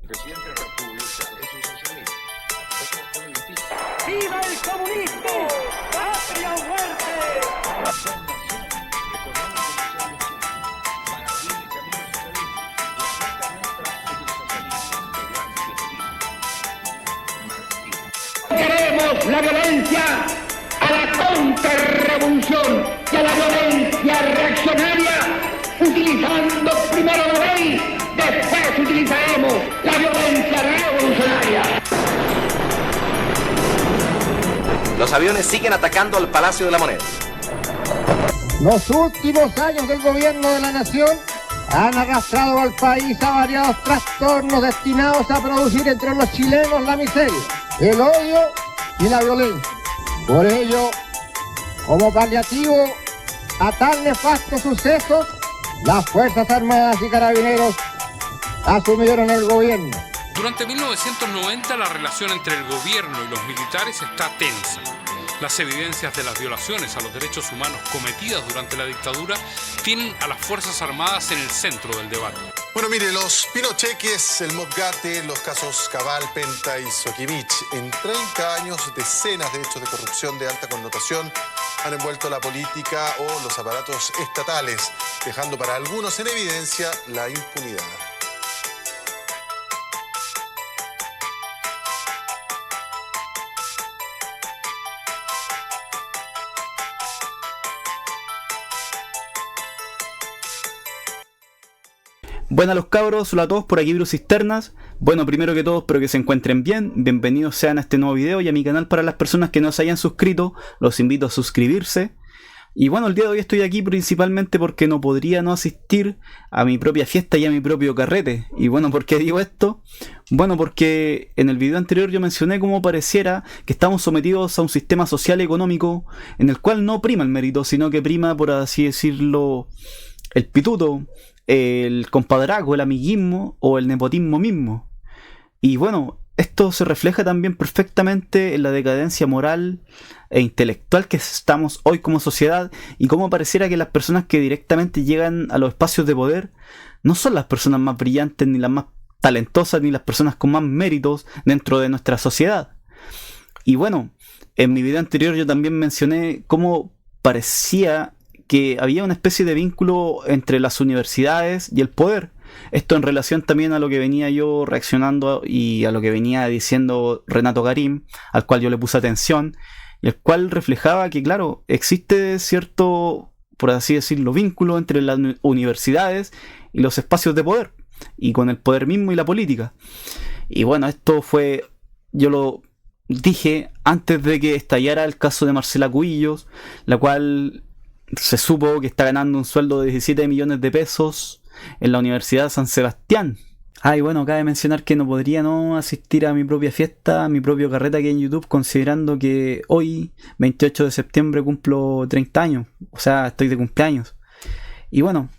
Presidente de la República es un socialista. Eso es todo distinto. ¡Viva el comunismo! ¡Patria o muerte! Son nación económica y social de Chile. Para abrir el camino al socialismo. La meta nuestra es el socialismo integral y efectivo. Marxismo. Queremos la violencia a la contrarrevolución y a la violencia reaccionaria, utilizando primero la ley, después utilizaremos la violencia revolucionaria. Los aviones siguen atacando al Palacio de la Moneda. Los últimos años del gobierno de la nación han arrastrado al país a variados trastornos destinados a producir entre los chilenos la miseria, el odio y la violencia. Por ello, como paliativo a tan nefastos sucesos, las Fuerzas Armadas y Carabineros asumieron el gobierno. Durante 1990 la relación entre el gobierno y los militares está tensa. Las evidencias de las violaciones a los derechos humanos cometidas durante la dictadura tienen a las Fuerzas Armadas en el centro del debate. Bueno, mire, los Pinocheques, el Mobgate, los casos Cabal, Penta y Soquimich, en 30 años decenas de hechos de corrupción de alta connotación han envuelto la política o los aparatos estatales, dejando para algunos en evidencia la impunidad. Buenas los cabros, hola a todos, por aquí Bruce Cisternas. Bueno, primero que todo, espero que se encuentren bien. Bienvenidos sean a este nuevo video y a mi canal. Para las personas que no se hayan suscrito, los invito a suscribirse. Y bueno, el día de hoy estoy aquí principalmente porque no podría no asistir a mi propia fiesta y a mi propio carrete. Y bueno, ¿por qué digo esto? Bueno, porque en el video anterior yo mencioné cómo pareciera que estamos sometidos a un sistema social y económico en el cual no prima el mérito, sino que prima, por así decirlo, el pituto, el compadrazgo, el amiguismo o el nepotismo mismo. Y bueno, esto se refleja también perfectamente en la decadencia moral e intelectual que estamos hoy como sociedad, y cómo pareciera que las personas que directamente llegan a los espacios de poder no son las personas más brillantes, ni las más talentosas, ni las personas con más méritos dentro de nuestra sociedad. Y bueno, en mi video anterior yo también mencioné cómo parecía que había una especie de vínculo entre las universidades y el poder. Esto en relación también a lo que venía yo reaccionando y a lo que venía diciendo Renato Garín, al cual yo le puse atención, y el cual reflejaba que, claro, existe cierto, por así decirlo, vínculo entre las universidades y los espacios de poder, y con el poder mismo y la política. Y bueno, esto fue, yo lo dije antes de que estallara el caso de Marcela Cubillos, la cual se supo que está ganando un sueldo de 17 millones de pesos en la Universidad San Sebastián. Y bueno, cabe mencionar que no podría no asistir a mi propia fiesta, a mi propio carrete aquí en YouTube, considerando que hoy, 28 de septiembre, cumplo 30 años. O sea, estoy de cumpleaños. Y bueno,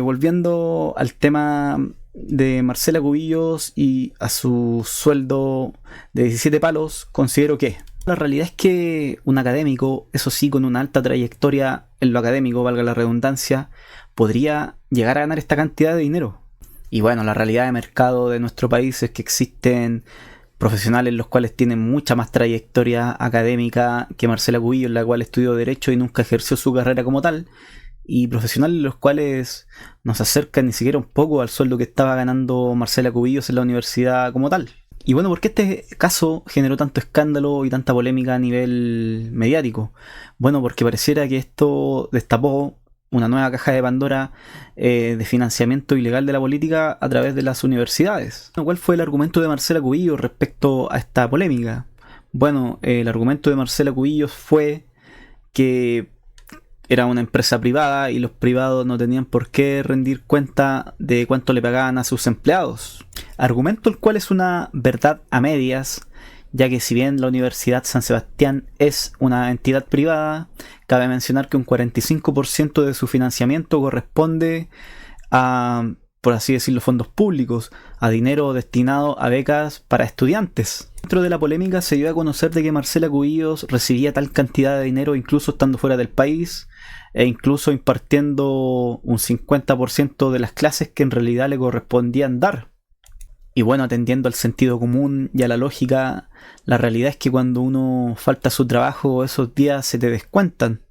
volviendo al tema de Marcela Cubillos y a su sueldo de 17 palos, considero que la realidad es que un académico, eso sí, con una alta trayectoria en lo académico, valga la redundancia, podría llegar a ganar esta cantidad de dinero. Y bueno, la realidad de mercado de nuestro país es que existen profesionales los cuales tienen mucha más trayectoria académica que Marcela Cubillos, la cual estudió Derecho y nunca ejerció su carrera como tal, y profesionales los cuales no se acercan ni siquiera un poco al sueldo que estaba ganando Marcela Cubillos en la universidad como tal. Y bueno, ¿por qué este caso generó tanto escándalo y tanta polémica a nivel mediático? Bueno, porque pareciera que esto destapó una nueva caja de Pandora de financiamiento ilegal de la política a través de las universidades. ¿Cuál fue el argumento de Marcela Cubillos respecto a esta polémica? Bueno, el argumento de Marcela Cubillos fue que era una empresa privada y los privados no tenían por qué rendir cuenta de cuánto le pagaban a sus empleados. Argumento el cual es una verdad a medias, ya que si bien la Universidad San Sebastián es una entidad privada, cabe mencionar que un 45% de su financiamiento corresponde a, por así decirlo, fondos públicos, a dinero destinado a becas para estudiantes. Dentro de la polémica se dio a conocer de que Marcela Cubillos recibía tal cantidad de dinero incluso estando fuera del país, e incluso impartiendo un 50% de las clases que en realidad le correspondían dar. Y bueno, atendiendo al sentido común y a la lógica, la realidad es que cuando uno falta a su trabajo esos días se te descuentan.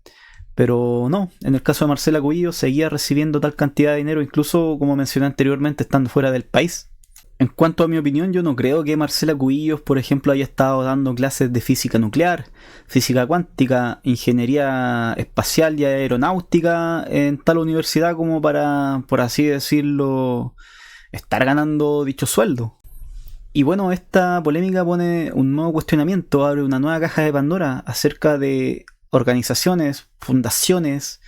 Pero no, en el caso de Marcela Cubillos seguía recibiendo tal cantidad de dinero, incluso como mencioné anteriormente, estando fuera del país. En cuanto a mi opinión, yo no creo que Marcela Cubillos, por ejemplo, haya estado dando clases de física nuclear, física cuántica, ingeniería espacial y aeronáutica en tal universidad como para, por así decirlo, estar ganando dicho sueldo. Y bueno, esta polémica pone un nuevo cuestionamiento, abre una nueva caja de Pandora acerca de organizaciones, fundaciones,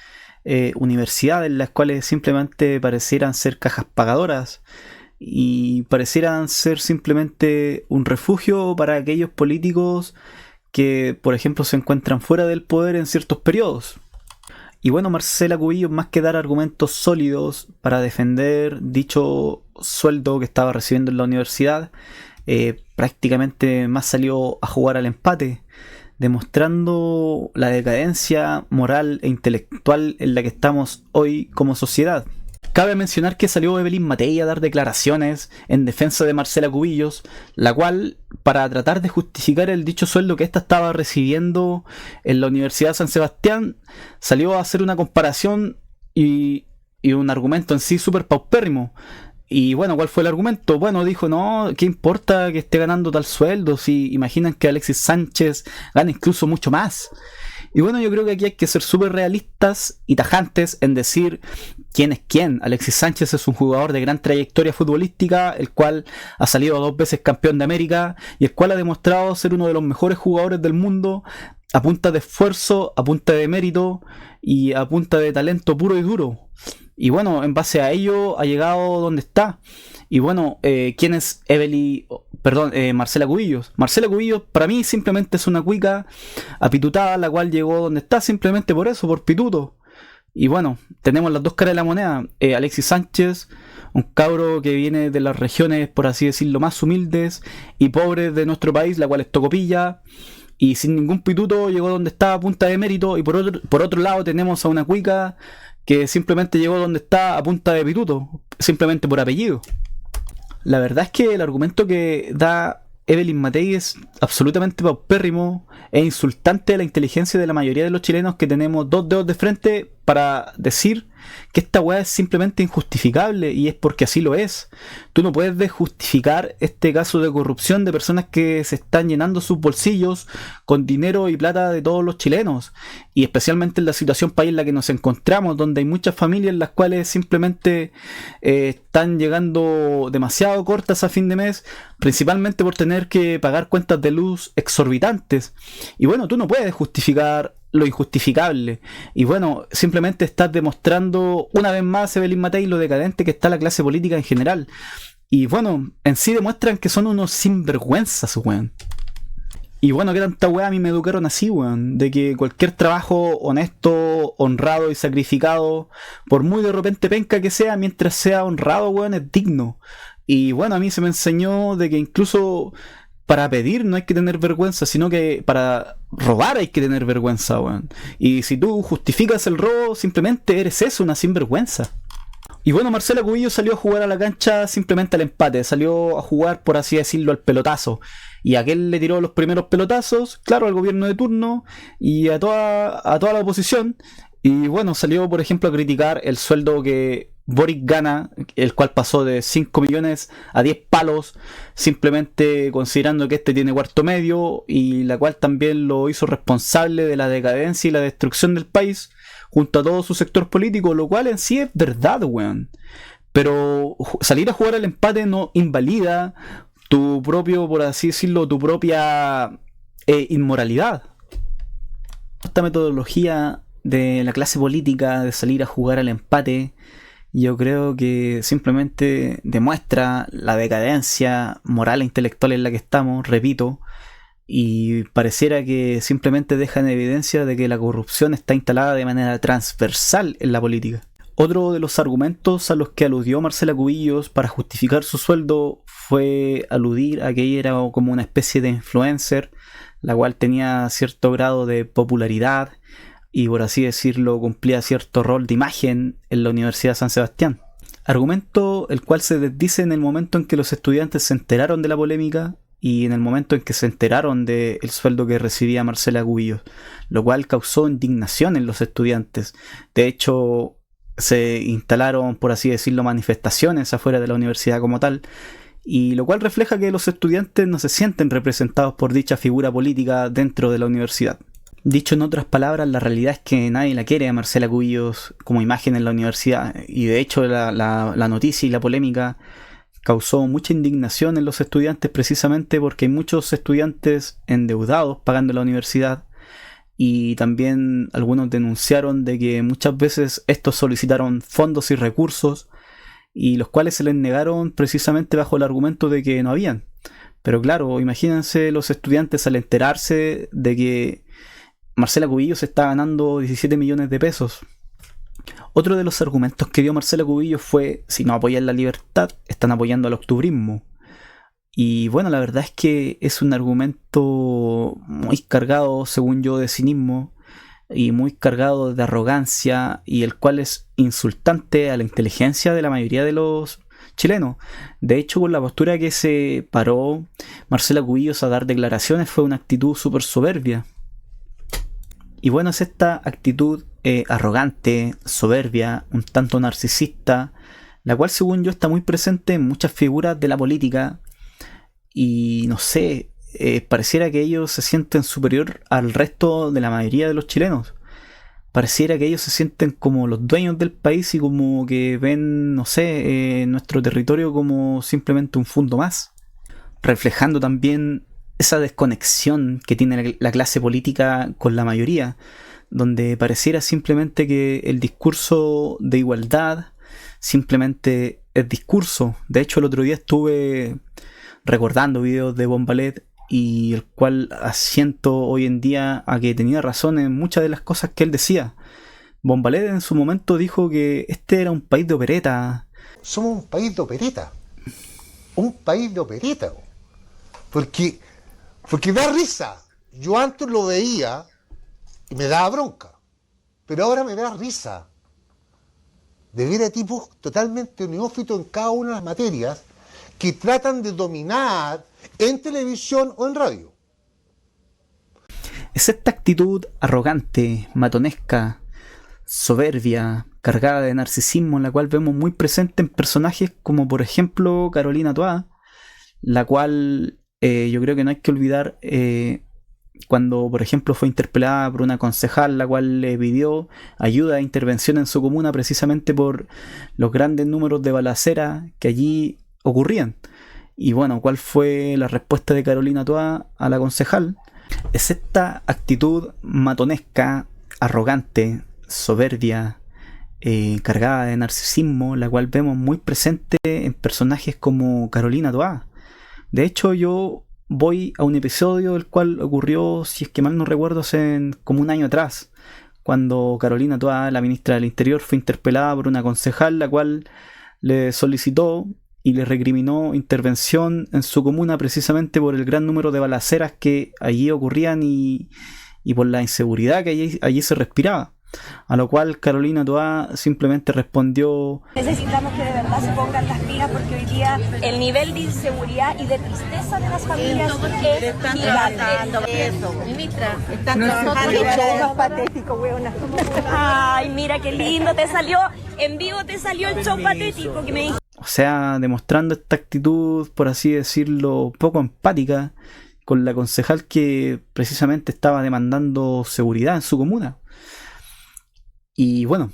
universidades, las cuales simplemente parecieran ser cajas pagadoras y parecieran ser simplemente un refugio para aquellos políticos que, por ejemplo, se encuentran fuera del poder en ciertos periodos. Y bueno, Marcela Cubillos, más que dar argumentos sólidos para defender dicho sueldo que estaba recibiendo en la universidad, prácticamente más salió a jugar al empate, demostrando la decadencia moral e intelectual en la que estamos hoy como sociedad. Cabe mencionar que salió Evelyn Matei a dar declaraciones en defensa de Marcela Cubillos, la cual, para tratar de justificar el dicho sueldo que ésta estaba recibiendo en la Universidad de San Sebastián, salió a hacer una comparación y un argumento en sí súper paupérrimo. Y bueno, ¿cuál fue el argumento? Bueno, dijo, no, ¿qué importa que esté ganando tal sueldo si imaginan que Alexis Sánchez gana incluso mucho más? Y bueno, yo creo que aquí hay que ser súper realistas y tajantes en decir quién es quién. Alexis Sánchez es un jugador de gran trayectoria futbolística, el cual ha salido 2 veces campeón de América y el cual ha demostrado ser uno de los mejores jugadores del mundo a punta de esfuerzo, a punta de mérito y a punta de talento puro y duro. Y bueno, en base a ello ha llegado donde está. Y bueno, ¿quién es Marcela Cubillos? Marcela Cubillos para mí simplemente es una cuica apitutada, la cual llegó donde está simplemente por eso, por pituto. Y bueno, tenemos las dos caras de la moneda. Alexis Sánchez, un cabro que viene de las regiones, por así decirlo, más humildes y pobres de nuestro país, la cual es Tocopilla. Y sin ningún pituto llegó donde está a punta de mérito. Y por otro lado tenemos a una cuica que simplemente llegó donde está a punta de pituto, simplemente por apellido. La verdad es que el argumento que da Evelyn Matei es absolutamente paupérrimo e insultante a la inteligencia de la mayoría de los chilenos, que tenemos 2 dedos de frente para decir que esta weá es simplemente injustificable, y es porque así lo es. Tú no puedes justificar este caso de corrupción de personas que se están llenando sus bolsillos con dinero y plata de todos los chilenos, y especialmente en la situación país en la que nos encontramos, donde hay muchas familias las cuales simplemente están llegando demasiado cortas a fin de mes, principalmente por tener que pagar cuentas de luz exorbitantes. Y bueno, tú no puedes justificar lo injustificable. Y bueno, simplemente estás demostrando una vez más, Evelyn Matei, lo decadente que está la clase política en general. Y bueno, en sí demuestran que son unos sinvergüenzas, weón. Y bueno, que tanta weá, a mí me educaron así, weón, de que cualquier trabajo honesto, honrado y sacrificado, por muy de repente penca que sea, mientras sea honrado, weón, es digno. Y bueno, a mí se me enseñó de que incluso para pedir no hay que tener vergüenza, sino que para robar hay que tener vergüenza, weón. Y si tú justificas el robo, simplemente eres eso, una sinvergüenza. Y bueno, Marcela Cubillos salió a jugar a la cancha simplemente al empate, salió a jugar, por así decirlo, al pelotazo. Y aquel le tiró los primeros pelotazos, claro, al gobierno de turno y a toda la oposición. Y bueno, salió, por ejemplo, a criticar el sueldo que Boric gana, el cual pasó de 5 millones a 10 palos, simplemente considerando que este tiene cuarto medio, y la cual también lo hizo responsable de la decadencia y la destrucción del país, junto a todo su sector político, lo cual en sí es verdad, weón. Pero salir a jugar al empate no invalida tu propio, por así decirlo, tu propia inmoralidad. Esta metodología de la clase política de salir a jugar al empate, yo creo que simplemente demuestra la decadencia moral e intelectual en la que estamos, repito, y pareciera que simplemente deja en evidencia de que la corrupción está instalada de manera transversal en la política. Otro de los argumentos a los que aludió Marcela Cubillos para justificar su sueldo fue aludir a que ella era como una especie de influencer, la cual tenía cierto grado de popularidad y, por así decirlo, cumplía cierto rol de imagen en la Universidad de San Sebastián. Argumento el cual se desdice en el momento en que los estudiantes se enteraron de la polémica y en el momento en que se enteraron del sueldo que recibía Marcela Cubillos, lo cual causó indignación en los estudiantes. De hecho, se instalaron, por así decirlo, manifestaciones afuera de la universidad como tal, y lo cual refleja que los estudiantes no se sienten representados por dicha figura política dentro de la universidad. Dicho en otras palabras, la realidad es que nadie la quiere a Marcela Cubillos como imagen en la universidad, y de hecho la noticia y la polémica causó mucha indignación en los estudiantes precisamente porque hay muchos estudiantes endeudados pagando la universidad, y también algunos denunciaron de que muchas veces estos solicitaron fondos y recursos y los cuales se les negaron precisamente bajo el argumento de que no habían. Pero claro, imagínense los estudiantes al enterarse de que Marcela Cubillos está ganando 17 millones de pesos. Otro de los argumentos que dio Marcela Cubillos fue: si no apoyan la libertad, están apoyando al octubrismo. Y bueno, la verdad es que es un argumento muy cargado, según yo, de cinismo y muy cargado de arrogancia, y el cual es insultante a la inteligencia de la mayoría de los chilenos. De hecho, con la postura que se paró Marcela Cubillos a dar declaraciones fue una actitud súper soberbia. Y bueno, es esta actitud arrogante, soberbia, un tanto narcisista, la cual según yo está muy presente en muchas figuras de la política, y no sé, pareciera que ellos se sienten superior al resto de la mayoría de los chilenos. Pareciera que ellos se sienten como los dueños del país y como que ven, no sé, nuestro territorio como simplemente un fondo más, reflejando también esa desconexión que tiene la clase política con la mayoría, donde pareciera simplemente que el discurso de igualdad simplemente es discurso. De hecho, el otro día estuve recordando videos de Bombalet, y el cual asiento hoy en día a que tenía razón en muchas de las cosas que él decía. Bombalet en su momento dijo que este era un país de opereta. Somos un país de opereta. Un país de opereta. Porque da risa. Yo antes lo veía y me daba bronca. Pero ahora me da risa. De ver a tipos totalmente neófitos en cada una de las materias que tratan de dominar en televisión o en radio. Es esta actitud arrogante, matonesca, soberbia, cargada de narcisismo, en la cual vemos muy presente en personajes como por ejemplo Carolina Toá, la cual yo creo que no hay que olvidar cuando por ejemplo fue interpelada por una concejal, la cual le pidió ayuda e intervención en su comuna precisamente por los grandes números de balacera que allí ocurrían. Y bueno, ¿cuál fue la respuesta de Carolina Toá a la concejal? Es esta actitud matonesca, arrogante, soberbia, cargada de narcisismo, la cual vemos muy presente en personajes como Carolina Toá. De hecho, yo voy a un episodio el cual ocurrió, si es que mal no recuerdo, hace como un año atrás, cuando Carolina Toá, la ministra del Interior, fue interpelada por una concejal, la cual le solicitó y le recriminó intervención en su comuna precisamente por el gran número de balaceras que allí ocurrían y por la inseguridad que allí se respiraba. A lo cual Carolina Toá simplemente respondió: necesitamos que de verdad se pongan las pilas, porque hoy día el nivel de inseguridad y de tristeza de las familias es gigante. Ministra, están Show patético, weona. Ay, mira qué lindo, te salió, en vivo te salió el show patético que me dijiste. O sea, demostrando esta actitud, por así decirlo, poco empática con la concejal que precisamente estaba demandando seguridad en su comuna. Y bueno,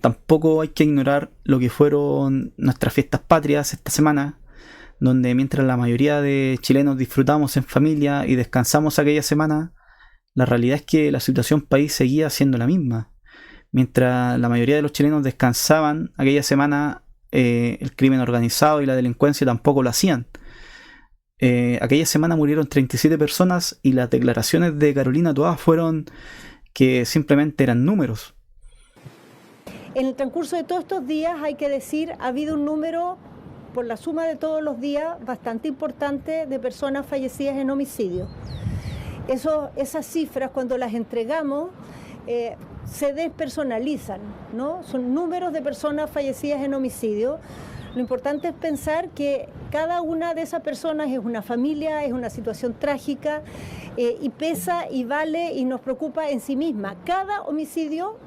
tampoco hay que ignorar lo que fueron nuestras fiestas patrias esta semana, donde mientras la mayoría de chilenos disfrutamos en familia y descansamos aquella semana, la realidad es que la situación país seguía siendo la misma. Mientras la mayoría de los chilenos descansaban aquella semana, el crimen organizado y la delincuencia tampoco lo hacían. Aquella semana murieron 37 personas y las declaraciones de Carolina Toá fueron que simplemente eran números. En el transcurso de todos estos días, hay que decir, ha habido un número, por la suma de todos los días, bastante importante de personas fallecidas en homicidio. Esas cifras, cuando las entregamos, se despersonalizan, ¿no? Son números de personas fallecidas en homicidio. Lo importante es pensar que cada una de esas personas es una familia, es una situación trágica y pesa y vale y nos preocupa en sí misma. Cada homicidio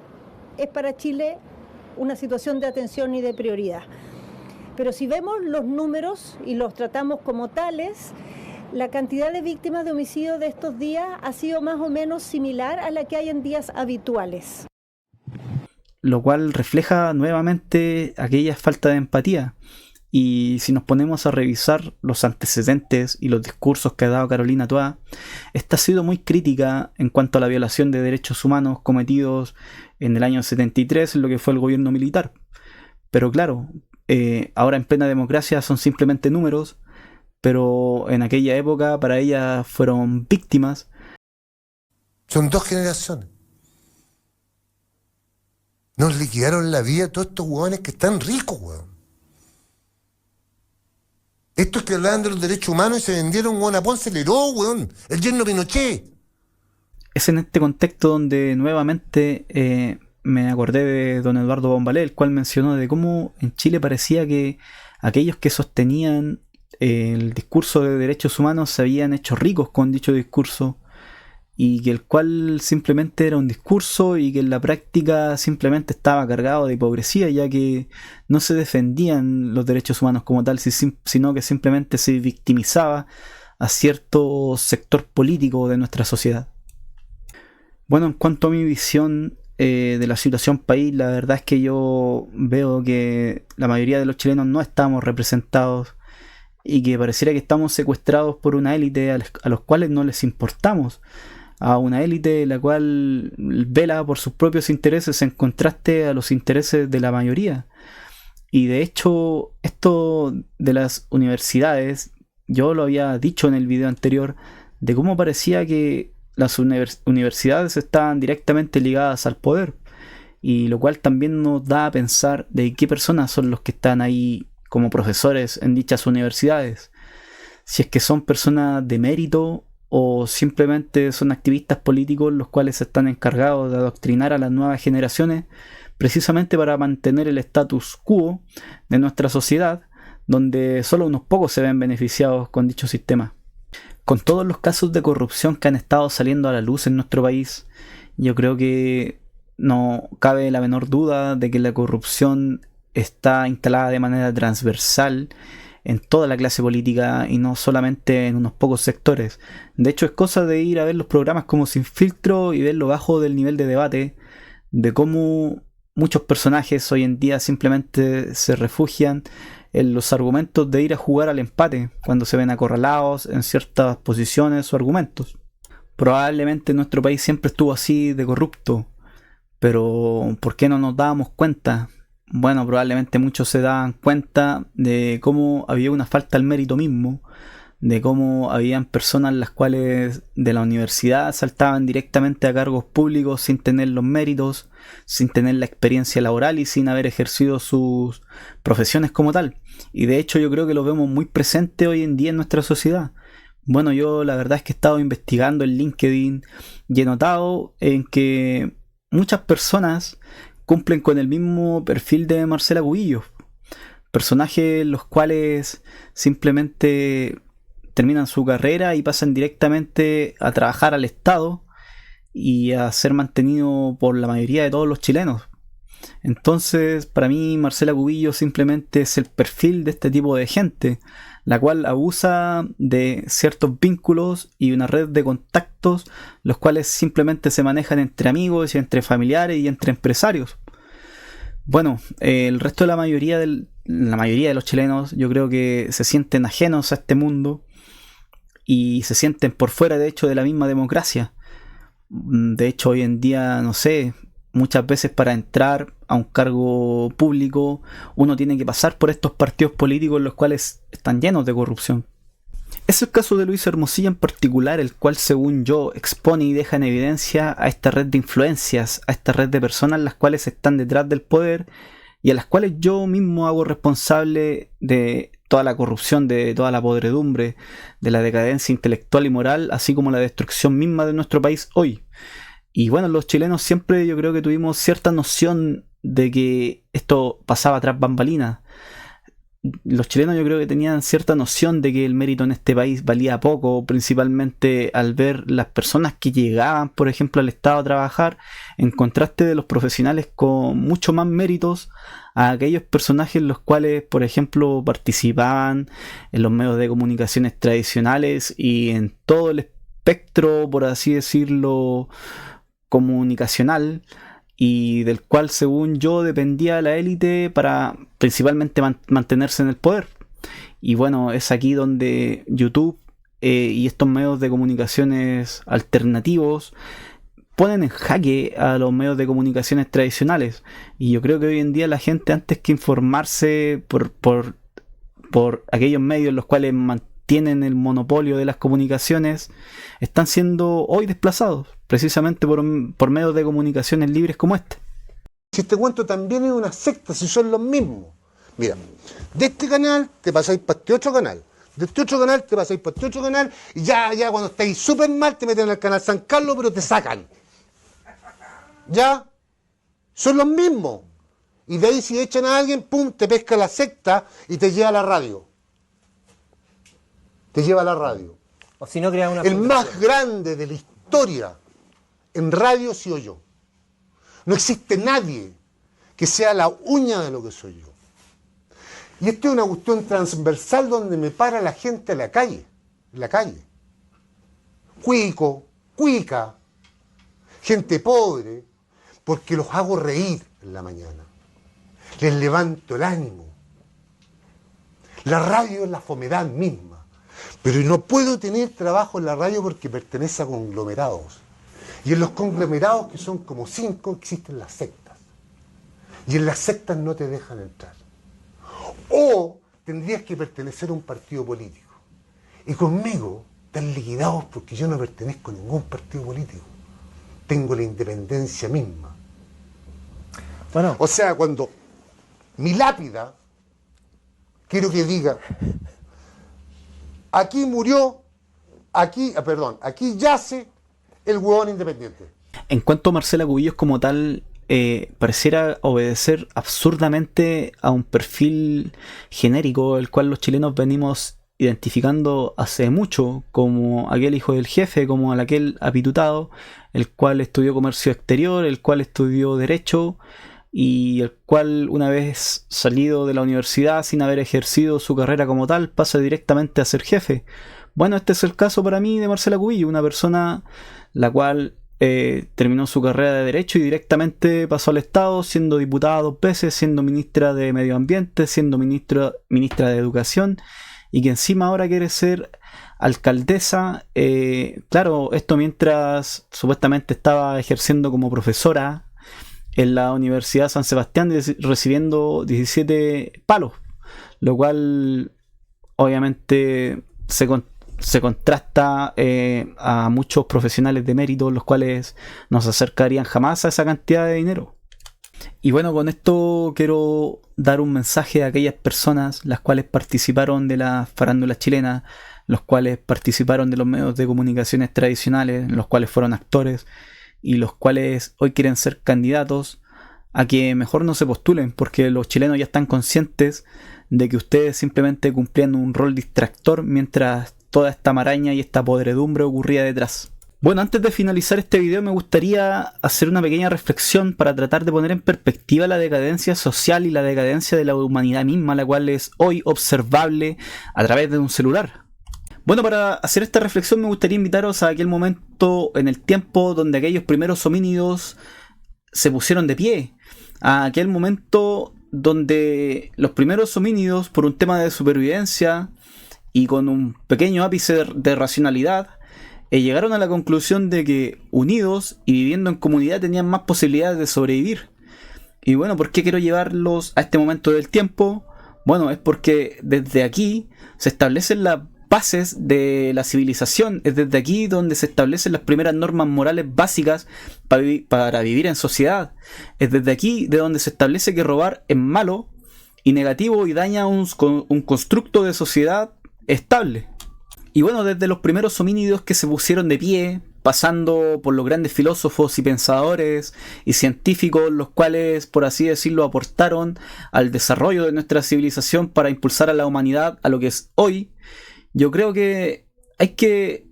es para Chile una situación de atención y de prioridad. Pero si vemos los números y los tratamos como tales, la cantidad de víctimas de homicidio de estos días ha sido más o menos similar a la que hay en días habituales. Lo cual refleja nuevamente aquella falta de empatía. Y si nos ponemos a revisar los antecedentes y los discursos que ha dado Carolina Toá, esta ha sido muy crítica en cuanto a la violación de derechos humanos cometidos en el año 73 en lo que fue el gobierno militar. Pero claro, ahora en plena democracia son simplemente números, pero en aquella época para ella fueron víctimas. Son 2 generaciones. Nos liquidaron la vida a todos estos hueones que están ricos, hueón. Estos que hablaban de los derechos humanos y se vendieron, hueón, a Ponce Leró, hueón. El yerno Pinochet. Es en este contexto donde nuevamente me acordé de don Eduardo Bombalé, el cual mencionó de cómo en Chile parecía que aquellos que sostenían el discurso de derechos humanos se habían hecho ricos con dicho discurso, y que el cual simplemente era un discurso y que en la práctica simplemente estaba cargado de hipocresía, ya que no se defendían los derechos humanos como tal, sino que simplemente se victimizaba a cierto sector político de nuestra sociedad. Bueno, en cuanto a mi visión de la situación país, la verdad es que yo veo que la mayoría de los chilenos no estamos representados y que pareciera que estamos secuestrados por una élite a los cuales no les importamos, a una élite la cual vela por sus propios intereses en contraste a los intereses de la mayoría. Y de hecho, esto de las universidades, yo lo había dicho en el video anterior, de cómo parecía que las universidades estaban directamente ligadas al poder, y lo cual también nos da a pensar de qué personas son los que están ahí como profesores en dichas universidades. Si es que son personas de mérito o simplemente son activistas políticos los cuales están encargados de adoctrinar a las nuevas generaciones precisamente para mantener el status quo de nuestra sociedad, donde solo unos pocos se ven beneficiados con dicho sistema. Con todos los casos de corrupción que han estado saliendo a la luz en nuestro país, yo creo que no cabe la menor duda de que la corrupción está instalada de manera transversal en toda la clase política y no solamente en unos pocos sectores. De hecho, es cosa de ir a ver los programas como Sin Filtro y ver lo bajo del nivel de debate, de cómo muchos personajes hoy en día simplemente se refugian en los argumentos de ir a jugar al empate cuando se ven acorralados en ciertas posiciones o argumentos. Probablemente nuestro país siempre estuvo así de corrupto, pero ¿por qué no nos dábamos cuenta? Bueno, probablemente muchos se daban cuenta de cómo había una falta al mérito mismo, de cómo habían personas las cuales de la universidad saltaban directamente a cargos públicos sin tener los méritos, sin tener la experiencia laboral y sin haber ejercido sus profesiones como tal. Y de hecho yo creo que lo vemos muy presente hoy en día en nuestra sociedad. Bueno, yo la verdad es que he estado investigando en LinkedIn y he notado en que muchas personas cumplen con el mismo perfil de Marcela Cubillos, personajes los cuales simplemente terminan su carrera y pasan directamente a trabajar al Estado y a ser mantenido por la mayoría de todos los chilenos. Entonces, para mí, Marcela Cubillos simplemente es el perfil de este tipo de gente, la cual abusa de ciertos vínculos y una red de contactos, los cuales simplemente se manejan entre amigos y entre familiares y entre empresarios. Bueno, el resto de la mayoría de los chilenos, yo creo que se sienten ajenos a este mundo y se sienten por fuera, de hecho, de la misma democracia. De hecho, hoy en día, no sé, muchas veces para entrar a un cargo público uno tiene que pasar por estos partidos políticos los cuales están llenos de corrupción. Es el caso de Luis Hermosilla en particular, el cual, según yo, expone y deja en evidencia a esta red de influencias, a esta red de personas las cuales están detrás del poder y a las cuales yo mismo hago responsable de toda la corrupción, de toda la podredumbre, de la decadencia intelectual y moral, así como la destrucción misma de nuestro país hoy. Y bueno, los chilenos siempre yo creo que tuvimos cierta noción de que esto pasaba tras bambalinas. Los chilenos yo creo que tenían cierta noción de que el mérito en este país valía poco, principalmente al ver las personas que llegaban, por ejemplo, al Estado a trabajar, en contraste de los profesionales con mucho más méritos a aquellos personajes los cuales, por ejemplo, participaban en los medios de comunicaciones tradicionales y en todo el espectro, por así decirlo, comunicacional, y del cual, según yo, dependía la élite para principalmente mantenerse en el poder. Y bueno, es aquí donde YouTube y estos medios de comunicaciones alternativos ponen en jaque a los medios de comunicaciones tradicionales. Y yo creo que hoy en día la gente, antes que informarse por aquellos medios los cuales mantienen el monopolio de las comunicaciones, están siendo hoy desplazados precisamente por medios de comunicaciones libres como este. Si este cuento también es una secta, si son los mismos. Mira, de este canal te pasáis para este otro canal, de este otro canal te pasáis para este otro canal, y ya cuando estáis súper mal te meten al canal San Carlos, pero te sacan. Ya, son los mismos. Y de ahí si echan a alguien, pum, te pesca la secta y te lleva a la radio. Te lleva a la radio. O si no, crea una el más grande de la historia en radio soy yo. No existe nadie que sea la uña de lo que soy yo. Y esto es una cuestión transversal donde me para la gente en la calle. Cuico, cuica, gente pobre, porque los hago reír en la mañana. Les levanto el ánimo. La radio es la fomedad misma. Pero no puedo tener trabajo en la radio porque pertenece a conglomerados. Y en los conglomerados, que son como 5, existen las sectas. Y en las sectas no te dejan entrar. O tendrías que pertenecer a un partido político. Y conmigo están liquidados porque yo no pertenezco a ningún partido político. Tengo la independencia misma. Bueno. O sea, cuando mi lápida, quiero que diga, aquí murió, aquí yace el huevón independiente. En cuanto a Marcela Cubillos como tal, pareciera obedecer absurdamente a un perfil genérico, el cual los chilenos venimos identificando hace mucho, como aquel hijo del jefe, como aquel apitutado, el cual estudió comercio exterior, el cual estudió derecho, y el cual, una vez salido de la universidad sin haber ejercido su carrera como tal, pasa directamente a ser jefe. Bueno, este es el caso para mí de Marcela Cubillos, una persona la cual terminó su carrera de derecho y directamente pasó al Estado, siendo diputada 2 veces, siendo ministra de Medio Ambiente, siendo ministra de Educación, y que encima ahora quiere ser alcaldesa. Claro, esto mientras supuestamente estaba ejerciendo como profesora en la Universidad San Sebastián, recibiendo 17 palos, lo cual obviamente se contrasta a muchos profesionales de mérito, los cuales no se acercarían jamás a esa cantidad de dinero. Y bueno, con esto quiero dar un mensaje a aquellas personas las cuales participaron de la farándula chilena, los cuales participaron de los medios de comunicaciones tradicionales, los cuales fueron actores y los cuales hoy quieren ser candidatos, a que mejor no se postulen, porque los chilenos ya están conscientes de que ustedes simplemente cumplían un rol distractor mientras toda esta maraña y esta podredumbre ocurría detrás. Bueno, antes de finalizar este video me gustaría hacer una pequeña reflexión para tratar de poner en perspectiva la decadencia social y la decadencia de la humanidad misma, la cual es hoy observable a través de un celular. Bueno, para hacer esta reflexión me gustaría invitaros a aquel momento en el tiempo donde aquellos primeros homínidos se pusieron de pie, a aquel momento donde los primeros homínidos, por un tema de supervivencia y con un pequeño ápice de racionalidad, llegaron a la conclusión de que unidos y viviendo en comunidad tenían más posibilidades de sobrevivir. Y bueno, ¿por qué quiero llevarlos a este momento del tiempo? Bueno, es porque desde aquí se establecen las bases de la civilización, es desde aquí donde se establecen las primeras normas morales básicas para vivir en sociedad, es desde aquí de donde se establece que robar es malo y negativo y daña un constructo de sociedad estable. Y bueno, desde los primeros homínidos que se pusieron de pie pasando por los grandes filósofos y pensadores y científicos, los cuales, por así decirlo, aportaron al desarrollo de nuestra civilización para impulsar a la humanidad a lo que es hoy, yo creo que hay que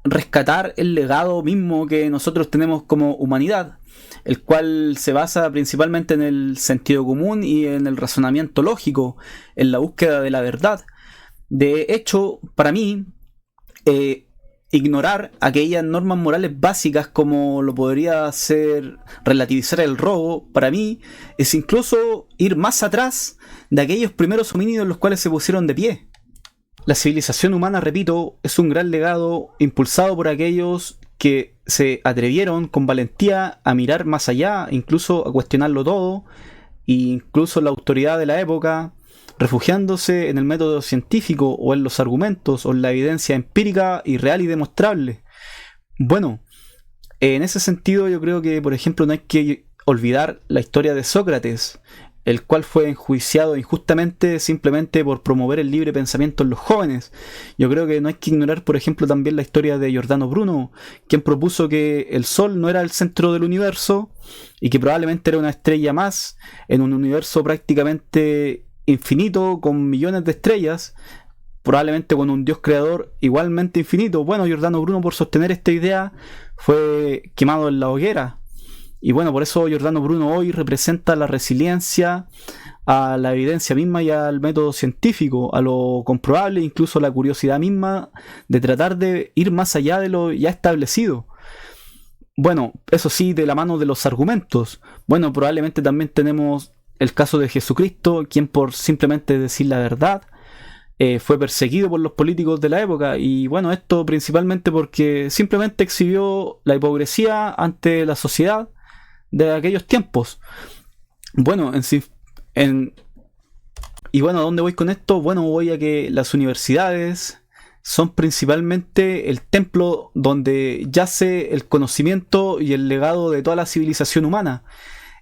rescatar el legado mismo que nosotros tenemos como humanidad, el cual se basa principalmente en el sentido común y en el razonamiento lógico, en la búsqueda de la verdad. De hecho, para mí, ignorar aquellas normas morales básicas como lo podría ser relativizar el robo, para mí es incluso ir más atrás de aquellos primeros homínidos los cuales se pusieron de pie. La civilización humana, repito, es un gran legado impulsado por aquellos que se atrevieron con valentía a mirar más allá, incluso a cuestionarlo todo, e incluso la autoridad de la época, refugiándose en el método científico o en los argumentos o en la evidencia empírica y real y demostrable. Bueno, en ese sentido yo creo que, por ejemplo, no hay que olvidar la historia de Sócrates, el cual fue enjuiciado injustamente simplemente por promover el libre pensamiento en los jóvenes. Yo creo que no hay que ignorar, por ejemplo, también la historia de Giordano Bruno, quien propuso que el Sol no era el centro del universo y que probablemente era una estrella más en un universo prácticamente infinito con millones de estrellas, probablemente con un Dios creador igualmente infinito. Bueno, Giordano Bruno, por sostener esta idea, fue quemado en la hoguera. Y bueno, por eso Giordano Bruno hoy representa la resiliencia a la evidencia misma y al método científico, a lo comprobable, incluso la curiosidad misma de tratar de ir más allá de lo ya establecido. Bueno, eso sí, de la mano de los argumentos. Bueno, probablemente también tenemos el caso de Jesucristo, quien por simplemente decir la verdad fue perseguido por los políticos de la época, y bueno, esto principalmente porque simplemente exhibió la hipocresía ante la sociedad de aquellos tiempos. Bueno, y bueno, ¿a dónde voy con esto? Bueno, voy a que las universidades son principalmente el templo donde yace el conocimiento y el legado de toda la civilización humana.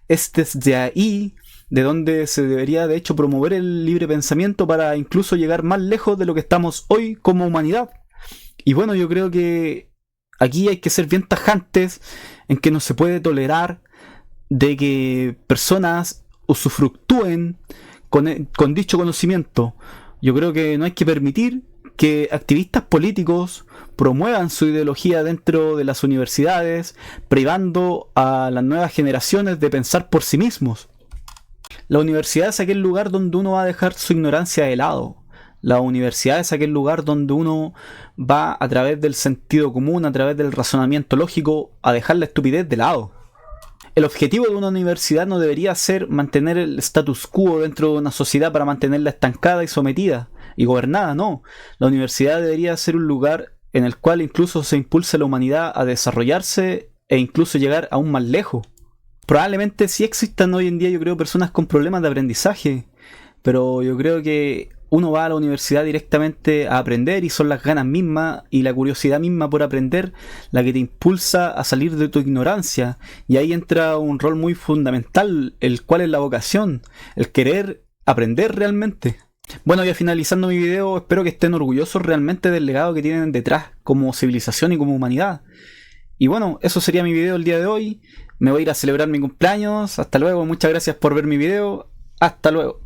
Es desde ahí de donde se debería de hecho promover el libre pensamiento para incluso llegar más lejos de lo que estamos hoy como humanidad. Y bueno, yo creo que aquí hay que ser bien tajantes en que no se puede tolerar de que personas usufructúen con dicho conocimiento. Yo creo que no hay que permitir que activistas políticos promuevan su ideología dentro de las universidades, privando a las nuevas generaciones de pensar por sí mismos. La universidad es aquel lugar donde uno va a dejar su ignorancia de lado. La universidad es aquel lugar donde uno va a través del sentido común, a través del razonamiento lógico, a dejar la estupidez de lado. El objetivo de una universidad no debería ser mantener el status quo dentro de una sociedad para mantenerla estancada y sometida y gobernada, no. La universidad debería ser un lugar en el cual incluso se impulse a la humanidad a desarrollarse e incluso llegar aún más lejos. Probablemente sí existan hoy en día, yo creo, personas con problemas de aprendizaje, pero yo creo que uno va a la universidad directamente a aprender y son las ganas mismas y la curiosidad misma por aprender la que te impulsa a salir de tu ignorancia, y ahí entra un rol muy fundamental, el cual es la vocación, el querer aprender realmente. Bueno, ya finalizando mi video, espero que estén orgullosos realmente del legado que tienen detrás como civilización y como humanidad. Y bueno, eso sería mi video el día de hoy. Me voy a ir a celebrar mi cumpleaños. Hasta luego, muchas gracias por ver mi video. Hasta luego.